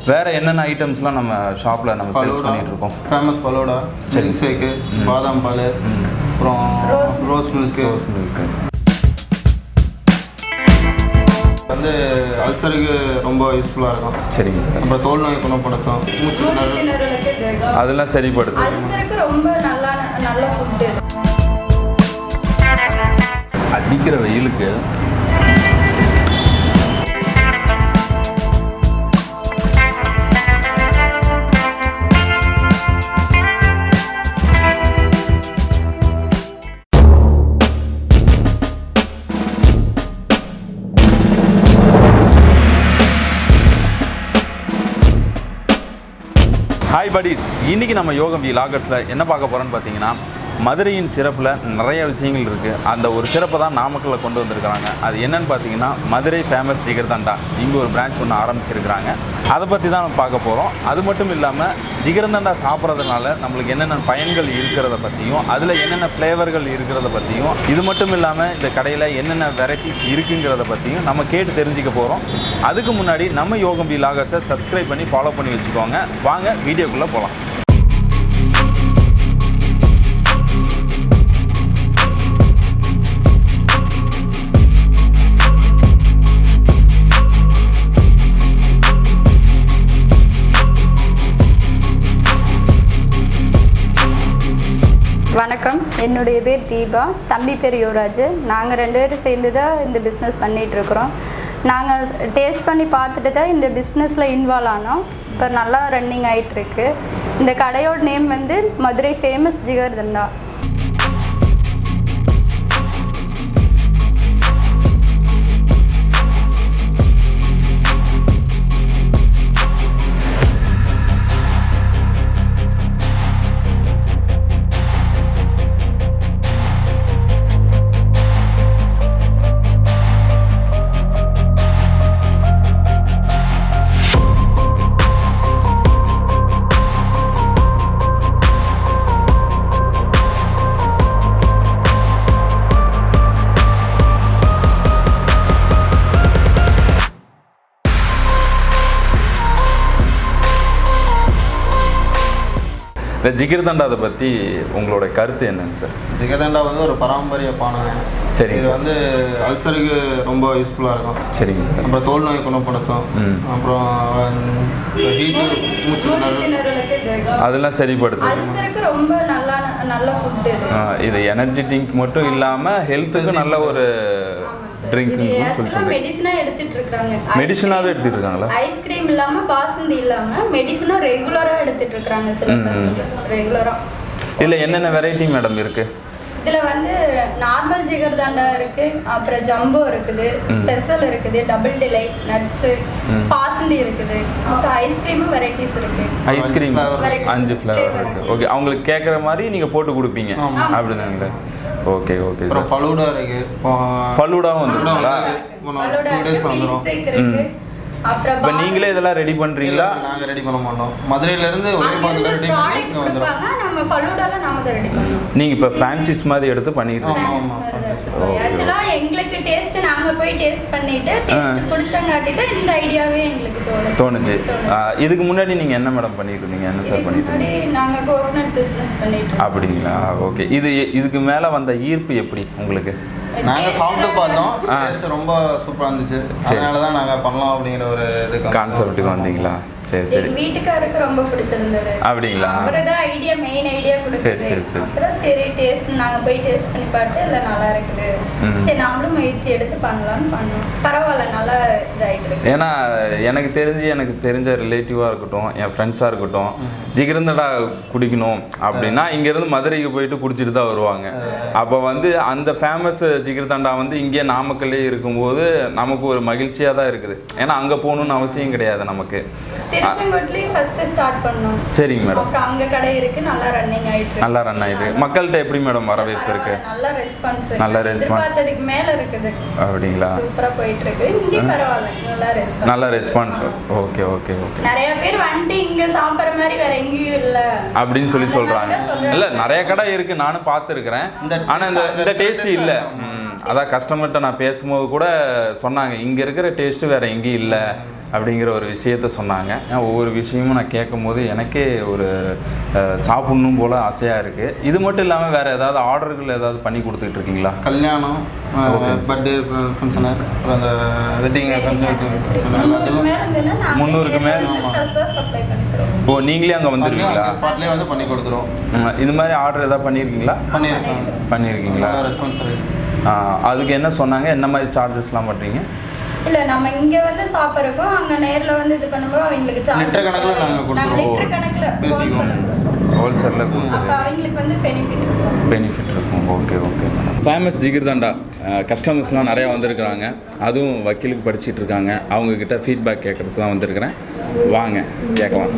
வேற என்னென்ன ஐட்டம்ஸ்லாம் நம்ம ஷாப்பில் நம்ம சேல்ஸ் பண்ணிட்டு இருக்கோம்? ஃபேமஸ் பலோடா, மில்க் ஷேக்கு, பாதாம் பால், அப்புறம் ரோஸ் மில்க்கு. வந்து அல்சருக்கு ரொம்ப யூஸ்ஃபுல்லாக இருக்கும். சரிங்க சார். அப்புறம் தோல் நோய் குணப்படுத்தும், மூச்சு திணறல் அதெல்லாம் சரிப்படுத்தும். அல்சருக்கு ரொம்ப நல்ல ஃபுட்டு. அடிக்கிற வெயிலுக்கு ஹாய் படிஸ், இன்றைக்கி நம்ம யோகம் விலாகர்ஸில் என்ன பார்க்க போகிறோன்னு பார்த்தீங்கன்னா, மதுரையின் சிறப்பில் நிறைய விஷயங்கள் இருக்குது. அந்த ஒரு சிறப்பை தான் நாமக்கல்லில் கொண்டு வந்திருக்கிறாங்க. அது என்னென்னு பார்த்தீங்கன்னா, மதுரை ஃபேமஸ் ஜிகர்தண்டா. இங்கே ஒரு பிரான்ச் ஒன்று ஆரம்பிச்சிருக்கிறாங்க. அதை பற்றி தான் நம்ம பார்க்க போகிறோம். அது மட்டும் இல்லாமல் ஜிகர்தண்டா சாப்பிட்றதுனால நம்மளுக்கு என்னென்ன பயன்கள் இருக்கிறத பற்றியும், அதில் என்னென்ன ஃப்ளேவர்கள் இருக்கிறத பற்றியும், இது மட்டும் இல்லாமல் இந்த கடையில் என்னென்ன வெரைட்டிஸ் இருக்குங்கிறத பற்றியும் நம்ம கேட்டு தெரிஞ்சுக்க போகிறோம். அதுக்கு முன்னாடி நம்ம யோகம் விலாகர்ஸை சப்ஸ்கிரைப் பண்ணி ஃபாலோ பண்ணி வச்சுக்கோங்க. வாங்க வீடியோக்குள்ளே போகலாம். வணக்கம், என்னுடைய பேர் தீபா, தம்பி பேர் யுவராஜ். நாங்கள் 2 பேரும் சேர்ந்து தான் இந்த பிஸ்னஸ் பண்ணிகிட்ருக்குறோம். நாங்கள் டேஸ்ட் பண்ணி பார்த்துட்டு தான் இந்த பிஸ்னஸில் இன்வால்வ் ஆனோம். இப்போ நல்லா ரன்னிங் ஆகிட்டுருக்கு. இந்த கடையோட நேம் வந்து மதுரை ஃபேமஸ் ஜிகர்தண்டா. இந்த ஜிகர்தண்டாவை பற்றி உங்களோட கருத்து என்னங்க சார்? ஜிகர்தண்டா வந்து ஒரு பாரம்பரிய பானங்க. சரி, இது வந்து அல்சருக்கு ரொம்ப யூஸ்ஃபுல்லாக இருக்கும். சரிங்க சார். அப்புறம் தோல் நோய் குணப்படுத்தும், அப்புறம் ஹீட்டு, மூச்சு திணறல் அதெல்லாம் சரிப்படுத்தும். அல்சருக்கு ரொம்ப நல்ல ஃபுட்டு. இது எனர்ஜி ட்ரிங்க் மட்டும் இல்லாமல் ஹெல்த்துக்கு நல்ல ஒரு மெடிசனா எடுத்துட்டு இருக்காங்க. மெடிசனாவே எடுத்துட்டு இருக்காங்களா? ஐஸ்கிரீம் இல்லாம, பாசந்தி இல்லாம மெடிசனா ரெகுலரா எடுத்துட்டு இருக்காங்க சில கஸ்டமர் ரெகுலரா. இதுல என்னென்ன வெரைட்டி மேடம் இருக்கு? இதுல வந்து நார்மல் ஜிகர்தண்டா இருக்கு, அப்புறம் ஜம்போ இருக்குது, ஸ்பெஷல் இருக்குது, டபுள் டிலைட், நட்ஸ், பாசந்தி இருக்குது, அப்புறம் ஐஸ்கிரீம் வெரைட்டிஸ் இருக்கு. ஐஸ்கிரீம் 5 ஃப்ளேவர் இருக்கு. ஓகே, அவங்களுக்கு கேட்குற மாதிரி நீங்க போட்டு கொடுப்பீங்க அப்படிதாங்களா? Okay okay. அப்புறம் ஃபலூடா இருக்கு. ஃபலூடாவும் வந்துருங்களா? ஃபலூடா இருக்கு. அப்புறம் இப்போ நீங்களே இதெல்லாம் ரெடி பண்றீங்களா? நாங்கள் ரெடி பண்ண மாட்டோம். மதுரையிலேருந்து ஒரே பாட்டில் ரெடி பண்ணி இங்கே வந்துடும். நம்ம ஃபலூடால நாம தான் ரெடி பண்ணுவோம். நீங்கள் இப்போ ஃப்ரான்சைஸ் மாதிரி எடுத்து பண்ணிட்டு இருக்கீங்க? ஆமாம். ஆக்சுவலாக எங்களுக்கு டேஸ்ட் நாங்கள் போய் டேஸ்ட் பண்ணிட்டு டேஸ்ட் பிடிச்சங்காட்டி தான் இந்த ஐடியாவே எங்களுக்கு தோணுச்சு. இதுக்கு முன்னாடி நீங்கள் என்ன மேடம் பண்ணிட்டு இருந்தீங்க? என்ன சார் பண்ணிட்டு இருந்தீங்க? நாங்கள் கோகனட் பிஸ்னஸ் பண்ணிட்டு. அப்படிங்களா? ஓகே. இதுக்கு மேலே வந்த ஈர்ப்பு எப்படி உங்களுக்கு? நாங்கள் சாப்பிட்டு பார்த்தோம், டேஸ்ட் ரொம்ப சூப்பராக இருந்துச்சு. அதனால தான் நாங்கள் பண்ணலாம் அப்படிங்கிற ஒரு இது கான்செப்ட்டுக்கு வந்தீங்களா? சரி சரி. வீட்டுக்காருக்கு ரொம்ப பிடிச்சிருந்தது. அப்படிங்களா? அவர்தான் மெயின் ஐடியா கொடுத்தது. அப்புறம் சரி டேஸ்ட் நாங்கள் போய் டேஸ்ட் பண்ணி பார்த்து இல்லை நல்லா இருக்குது, சரி நாமளும் முயற்சி எடுத்து பண்ணலாம்னு பண்ணோம். பரவாயில்ல, நல்லா இதாகிட்டு இருக்கு. ஏன்னா எனக்கு தெரிஞ்ச ரிலேட்டிவாக இருக்கட்டும், என் ஃப்ரெண்ட்ஸாக இருக்கட்டும், ஜிகர்தண்டா குடிக்கணும் அப்படின்னா இங்கேருந்து மதுரைக்கு போயிட்டு குடிச்சிட்டு தான் வருவாங்க. அப்போ வந்து அந்த ஃபேமஸ் ஜிகர்தண்டா வந்து இங்கே நாமக்கல்லே இருக்கும்போது நமக்கு ஒரு மகிழ்ச்சியாக தான் இருக்குது. ஏன்னா அங்கே போகணுன்னு அவசியம் கிடையாது நமக்கு. திருச்செங்கோட்லயே ஃபர்ஸ்ட் ஸ்டார்ட் பண்ணோம். சரிங்க மேடம். அப்புறம் அங்க கடை இருக்கு, நல்லா ரன்னிங் ஆயிட்டு. மக்கள்கிட்ட எப்படி மேடம் வரவேற்பு இருக்கு? நல்ல ரெஸ்பான்ஸ் பார்த்ததுக்கு மேல இருக்குது. அப்படிங்களா? சூப்பரா போயிட்டு இருக்கு. இங்க பரவாயில்ல, நல்ல ரெஸ்பான்ஸ். Okay okay okay. நிறைய பேர் வந்து இங்க சாப்பிடுற மாதிரி வேற எங்கேயும் இல்ல அப்படின்னு சொல்றாங்க. இல்ல, நிறைய கடை இருக்கு, நானும் பார்த்துருக்கிறேன். ஆனா இந்த டேஸ்ட் இல்ல. அதான் கஸ்டமர்கிட்ட நான் பேசும்போது கூட சொன்னாங்க, இங்க இருக்கிற டேஸ்ட் வேற எங்கேயும் இல்லை அப்படிங்கிற ஒரு விஷயத்த சொன்னாங்க. ஒவ்வொரு விஷயமும் நான் கேட்கும் போது எனக்கே ஒரு சாப்பிட்ணும் போல் ஆசையாக இருக்குது. இது மட்டும் இல்லாமல் வேறு ஏதாவது ஆர்டர்கள் ஏதாவது பண்ணி கொடுத்துட்டு இருக்கீங்களா? கல்யாணம், பர்த்டே ஃபங்க்ஷனு, அப்புறம் அந்த வெட்டிங் ஃபங்க்ஷன் 300க்கு மேலே. ஓ, நீங்களே அங்கே வந்துருவீங்களா? ஸ்பாட்லேயே வந்து பண்ணி கொடுத்துருவோம். இது மாதிரி ஆர்டர் ஏதாவது பண்ணியிருக்கீங்களா? பண்ணியிருக்கீங்களா? ரெஸ்பான்ஸ் இருக்குது. அதுக்கு என்ன சொன்னாங்க, என்ன மாதிரி சார்ஜஸ்லாம் பண்ணுறீங்க? இல்லை, நம்ம இங்கே வந்து சாப்பிட்றோம், அங்கே நேரில் வந்து இது பண்ணும்போது அவங்களுக்கு லிட்டர் கணக்கில் நாங்கள் கொடுத்துருவோம். லிட்டர் கணக்கில் ஹோல்சேலில் அப்போ அவங்களுக்கு வந்து பெனிஃபிட் இருக்கும். Okay madam. ஃபேமஸ் ஜிகிர்தண்டா கஸ்டமர்ஸ்லாம் நிறையா வந்திருக்கிறாங்க. அதுவும் வக்கீலுக்கு படிச்சுட்டு இருக்காங்க. அவங்கக்கிட்ட ஃபீட்பேக் கேட்குறதுக்கு தான் வந்திருக்கிறேன். வாங்க கேட்கலாம்.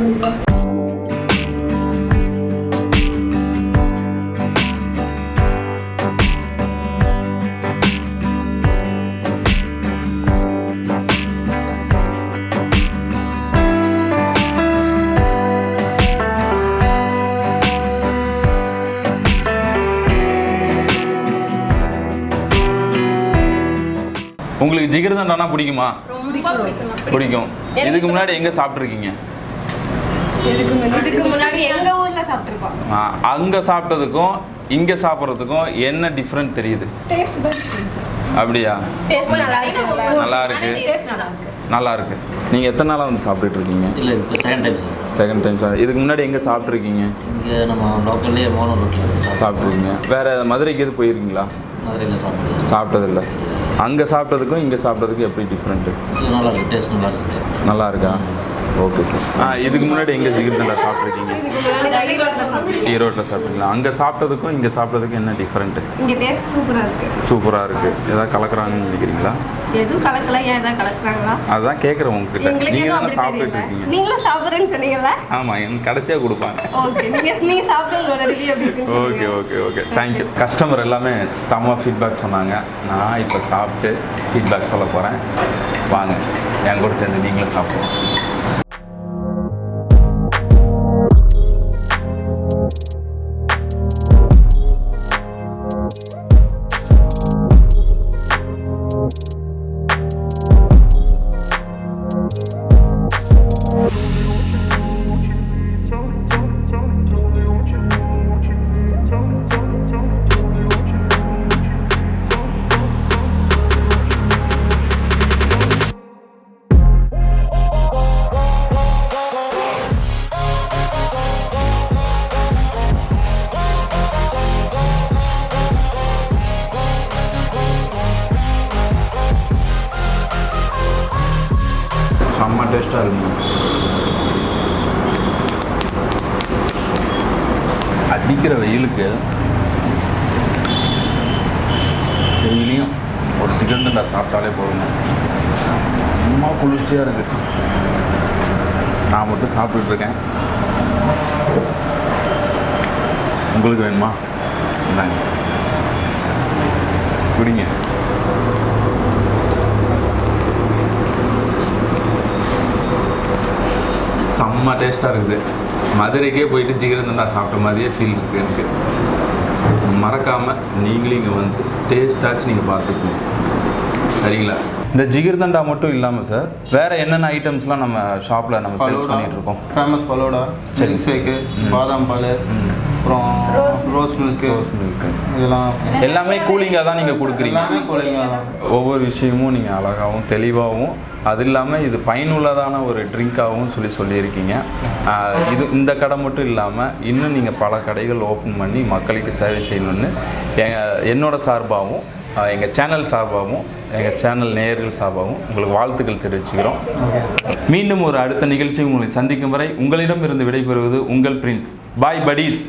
உங்களுக்கு ஜிகிர்தண்டானா பிடிக்குமா? பிடிக்கும். இதுக்கு முன்னாடி எங்கே சாப்பிட்ருக்கீங்க? இதுக்கு முன்னாடி எங்க ஊர்ல சாப்பிட்டுருக்கோம். அங்கே சாப்பிட்டதுக்கும் இங்கே சாப்பிட்றதுக்கும் என்ன டிஃப்ரெண்ட் தெரியுது? அப்படியா? நல்லா இருக்கு. நல்லா இருக்கு. நீங்கள் எத்தனை நாளாக வந்து சாப்பிட்டுட்டு இருக்கீங்க? இல்லை, இப்போ செகண்ட் டைம் சார். இதுக்கு முன்னாடி எங்கே சாப்பிட்ருக்கீங்க? இங்கே நம்ம லோக்கல்லே மோனோ ரோட்டில் சாப்பிட்ருக்கீங்க. வேறு மதுரைக்கு எது போயிருக்கீங்களா? மதுரையில் சாப்பிட்டதில்லை. அங்கே சாப்பிட்டதுக்கும் இங்கே சாப்பிட்டதுக்கும் எப்படி டிஃப்ரெண்ட்டு? நல்லா இருக்குது. டேஸ்ட் நல்லா இருக்குது. நல்லா இருக்கா? Okay sir. இதுக்கு முன்னாடி எங்கே ஜிகிர்தண்டா சாப்பிட்ருக்கீங்க? ஈரோட்டில் சாப்பிட்டீங்களா? அங்கே சாப்பிட்டதுக்கும் இங்கே சாப்பிட்டதுக்கும் என்ன டிஃப்ரெண்ட்டு? இங்கே டேஸ்ட் சூப்பராக இருக்குது. ஏதாவது கலக்குறாங்கன்னு நினைக்கிறீங்களா? எதுவும் கலக்கல. ஏன் எதாவது கலக்குறாங்களா? அதுதான் கேட்குறேன் உங்ககிட்ட. நீங்கள் தானே சாப்பிட்டுட்டு இருக்கீங்க. நீங்களும் சாப்பிட்றேன்னு சொன்னீங்களா? ஆமாம், எனக்கு கடைசியாக கொடுப்பாங்க. ஓகே, நீங்கள் சாப்பிட்டு உங்களோட ரிவ்யூ எப்படி இருக்குன்னு ஓகே தேங்க்யூ. கஸ்டமர் எல்லாமே செம்ம ஃபீட்பேக் சொன்னாங்க. நான் இப்போ சாப்பிட்டு ஃபீட்பேக் சொல்ல போகிறேன். வாங்க என் கூட சேர்ந்து நீங்களும் சாப்பிடுவோம். செம்ம டேஸ்ட்டாக இருக்குங்க. அடிக்கிற வெயிலுக்கு டெய்லியும் ஒரு ஜிகிர்தண்டா சாப்பிட்டாலே போதுங்க. செம்ம குளிர்ச்சியாக இருக்குது. நான் மட்டும் சாப்பிட்டுருக்கேன். உங்களுக்கு வேணுமா? இந்தாங்க, குடிங்க. செம்ம டேஸ்ட்டாக இருக்குது. மதுரைக்கே போயிட்டு ஜிகிர்தண்டா சாப்பிட்ட மாதிரியே ஃபீல் இருக்குது எனக்கு. மறக்காமல் நீங்களும் இங்கே வந்து டேஸ்ட்டாச்சு நீங்கள் பார்த்துக்கணும். சரிங்களா? இந்த ஜிகிர்தண்டா மட்டும் இல்லாமல் சார், வேறு என்னென்ன ஐட்டம்ஸ்லாம் நம்ம ஷாப்பில் நம்ம சேல்ஸ் பண்ணிகிட்டு இருக்கோம்? ஃபேமஸ் பலோடா, மில்க் ஷேக்கு, பாதாம் பால், அப்புறம் ரோஸ் மில்க்கு, இதெல்லாம் எல்லாமே கூலிங்காக தான் நீங்கள் கொடுக்குறீங்க. எல்லாமே கூலிங்காக தான். ஒவ்வொரு விஷயமும் நீங்கள் அழகாகவும் தெளிவாகவும், அது இல்லாமல் இது பயனுள்ளதான ஒரு ட்ரிங்காகவும் சொல்லியிருக்கீங்க. இது இந்த கடை மட்டும் இல்லாமல் இன்னும் நீங்கள் பல கடைகள் ஓப்பன் பண்ணி மக்களுக்கு சேவை செய்யணும்னு என்னோட சார்பாகவும், எங்கள் சேனல் சார்பாகவும், எங்கள் சேனல் நேயர்கள் சார்பாகவும் உங்களுக்கு வாழ்த்துக்கள் தெரிவிச்சுக்கிறோம். மீண்டும் ஒரு அடுத்த நிகழ்ச்சி உங்களை சந்திக்கும் வரை உங்களிடம் இருந்து விடைபெறுவது உங்கள் பிரின்ஸ். பாய் படீஸ்.